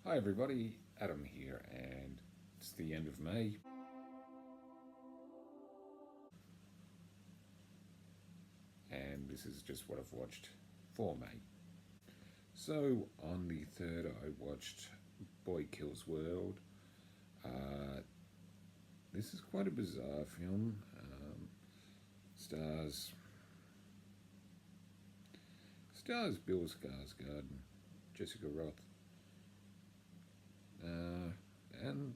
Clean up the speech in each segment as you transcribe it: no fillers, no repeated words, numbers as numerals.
Hi everybody, Adam here, and it's the end of May. And this is just what I've watched for May. So on the 3rd, I watched Boy Kills World. Uh, this is quite a bizarre film. Stars Bill Skarsgård, Jessica Roth, and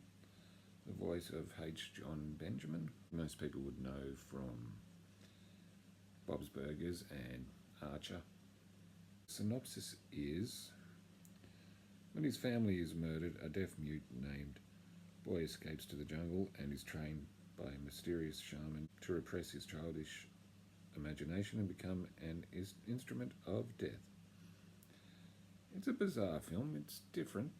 the voice of H. John Benjamin. Most people would know from Bob's Burgers and Archer. Synopsis is: when his family is murdered, a deaf mute named Boy escapes to the jungle and is trained by a mysterious shaman to repress his childish imagination and become an instrument of death. It's a bizarre film, it's different.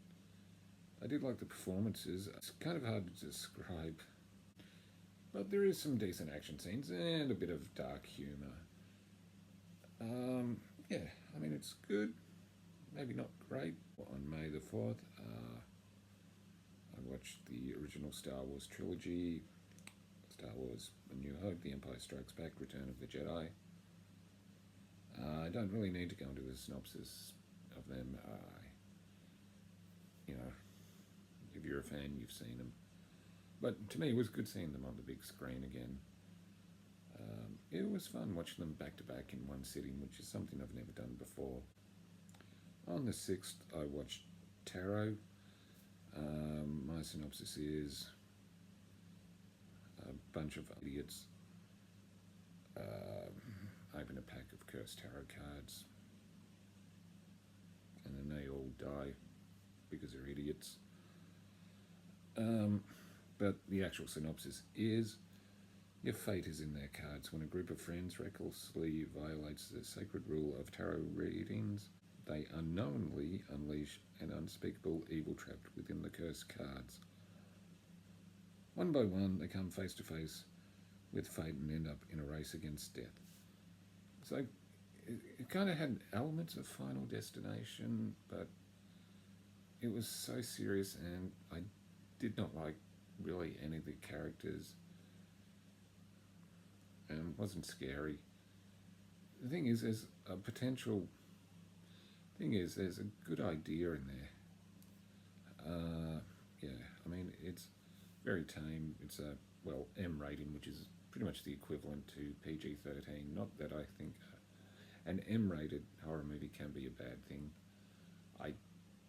I did like the performances. It's kind of hard to describe, but there is some decent action scenes and a bit of dark humour. Yeah, I mean, it's good, maybe not great. On May the 4th, I watched the original Star Wars trilogy, Star Wars A New Hope, The Empire Strikes Back, Return of the Jedi. I don't really need to go into the synopsis of them. If you're a fan, you've seen them. But to me, it was good seeing them on the big screen again. It was fun watching them back to back in one sitting, which is something I've never done before. On the 6th, I watched Tarot. My synopsis is a bunch of idiots open a pack of cursed tarot cards, and then they all die because they're idiots. But the actual synopsis is: your fate is in their cards. When a group of friends recklessly violates the sacred rule of tarot readings, they unknowingly unleash an unspeakable evil trapped within the cursed cards. One by one, they come face to face with fate and end up in a race against death. So it kind of had elements of Final Destination, but it was so serious, and I did not like really any of the characters, and it wasn't scary. The thing is, there's a potential. There's a good idea in there. Yeah, I mean, it's very tame. It's a M rating, which is pretty much the equivalent to PG-13. Not that I think an M-rated horror movie can be a bad thing. I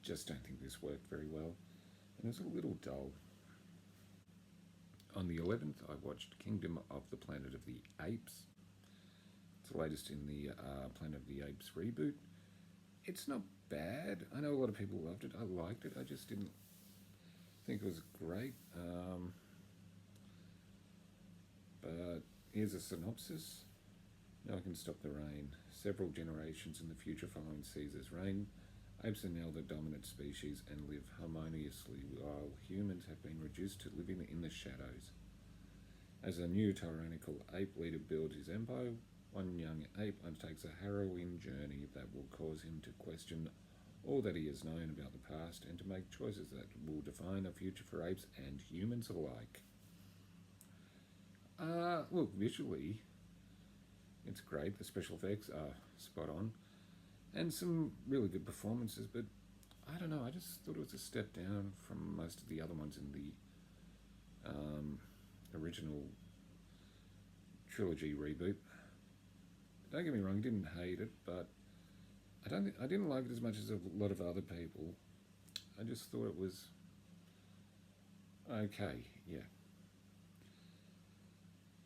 just don't think this worked very well, and it was a little dull. On the 11th, I watched Kingdom of the Planet of the Apes. It's the latest in the Planet of the Apes reboot. It's not bad. I know a lot of people loved it. I liked it. I just didn't think it was great. But here's a synopsis. No one can stop the rain. Several generations in the future following Caesar's reign, apes are now the dominant species and live harmoniously while humans have been reduced to living in the shadows. As a new tyrannical ape leader builds his empire, one young ape undertakes a harrowing journey that will cause him to question all that he has known about the past and to make choices that will define a future for apes and humans alike. Look, visually, it's great. The special effects are spot on, and some really good performances, but I don't know, I just thought it was a step down from most of the other ones in the original trilogy reboot. Don't get me wrong, I didn't hate it, but I didn't like it as much as a lot of other people. I just thought it was okay, yeah.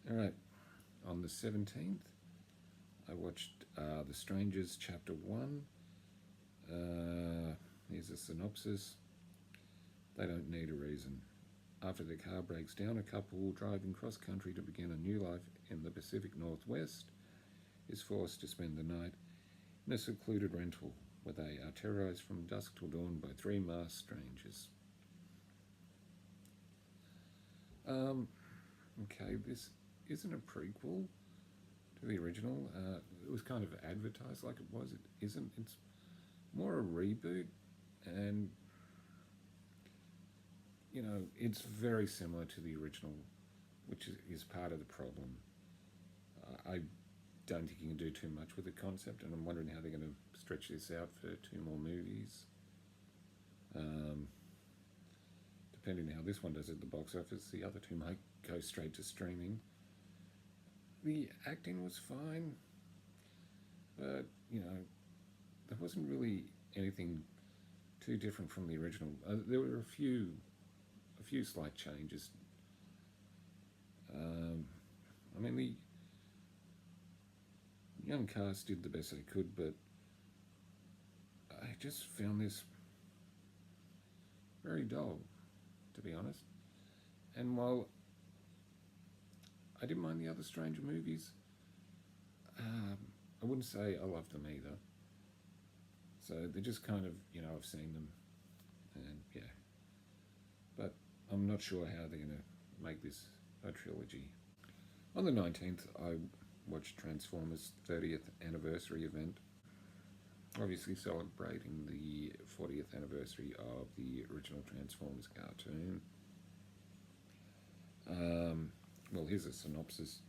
Alright, on the 17th, I watched The Strangers Chapter 1. Here's a synopsis. They don't need a reason. After their car breaks down, a couple driving cross-country to begin a new life in the Pacific Northwest is forced to spend the night in a secluded rental where they are terrorized from dusk till dawn by three masked strangers. Okay, this isn't a prequel to the original. It was kind of advertised like it was. It isn't. It's more a reboot, and it's very similar to the original, which is part of the problem. I don't think you can do too much with the concept, and I'm wondering how they're going to stretch this out for 2 more movies. Depending on how this one does at the box office, the other 2 might go straight to streaming. The acting was fine, but there wasn't really anything too different from the original. There were a few slight changes. The young cast did the best they could, but I just found this very dull, to be honest. And while I didn't mind the other Stranger movies, I wouldn't say I loved them either. So they're just kind of, I've seen them, and yeah. But I'm not sure how they're going to make this a trilogy. On the 19th, I watched Transformers' 30th anniversary event, obviously celebrating the 40th anniversary of the original Transformers cartoon. Well, here's a synopsis.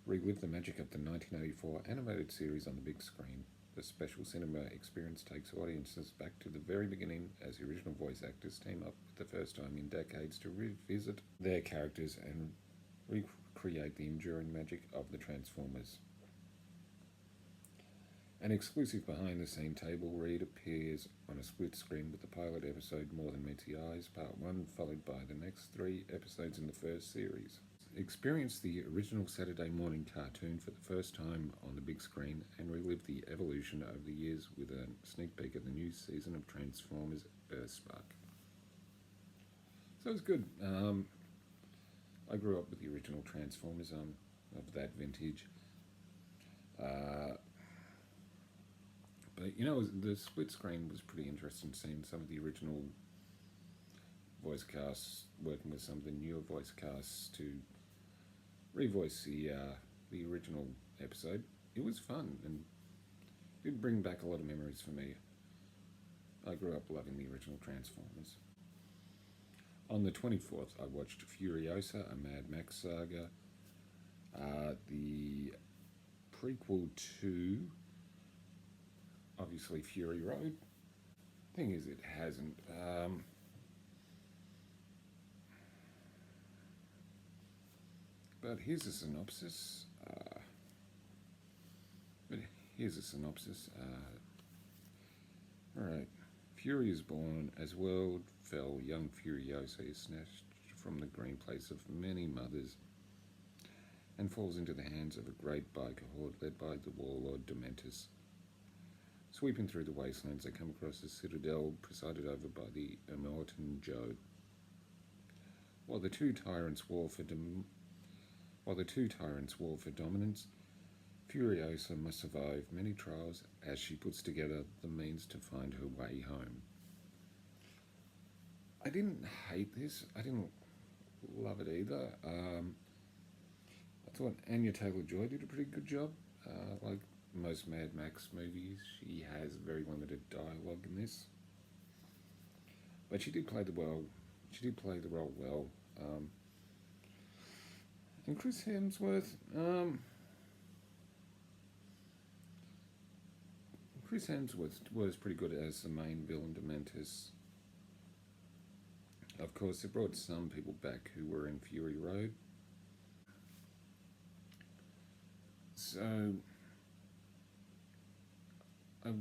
Relive the magic of the 1984 animated series on the big screen. The special cinema experience takes audiences back to the very beginning as the original voice actors team up for the first time in decades to revisit their characters and recreate the enduring magic of the Transformers. An exclusive behind-the-scene table read appears on a split screen with the pilot episode More Than Meets the Eyes, Part 1, followed by the next 3 episodes in the first series. Experience the original Saturday morning cartoon for the first time on the big screen and relive the evolution over the years with a sneak peek at the new season of Transformers Earthspark. So it's good. I grew up with the original Transformers of that vintage. But the split screen was pretty interesting, seeing some of the original voice casts working with some of the newer voice casts to revoice the original episode. It was fun and did bring back a lot of memories for me. I grew up loving the original Transformers. On the 24th, I watched Furiosa, a Mad Max saga, the prequel to, obviously, Fury Road. Thing is, it hasn't. But here's a synopsis. Alright. Fury is born. As world fell, young Furiosa is snatched from the green place of many mothers and falls into the hands of a great biker horde led by the warlord Dementus. Sweeping through the wastelands, they come across a citadel presided over by the Immortan Joe. While the two tyrants war for dominance, Furiosa must survive many trials as she puts together the means to find her way home. I didn't hate this. I didn't love it either. I thought Anya Taylor-Joy did a pretty good job. Like most Mad Max movies, she has very limited dialogue in this, but she did play the role well. And Chris Hemsworth, was pretty good as the main villain, Dementus. Of course, it brought some people back who were in Fury Road. So I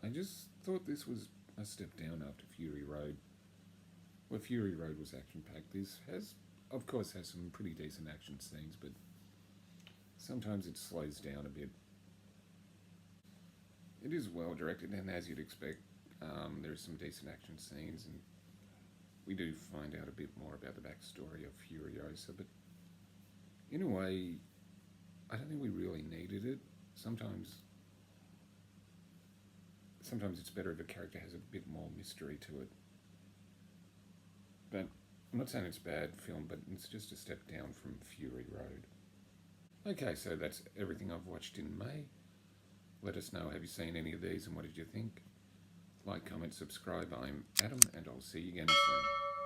just thought this was a step down after Fury Road. Well, Fury Road was action-packed. This has some pretty decent action scenes, but sometimes it slows down a bit. It is well directed, and as you'd expect, there's some decent action scenes, and we do find out a bit more about the backstory of Furiosa, but in a way, I don't think we really needed it. Sometimes it's better if a character has a bit more mystery to it. But I'm not saying it's a bad film, but it's just a step down from Fury Road. Okay, so that's everything I've watched in May. Let us know, have you seen any of these and what did you think? Like, comment, subscribe. I'm Adam, and I'll see you again soon.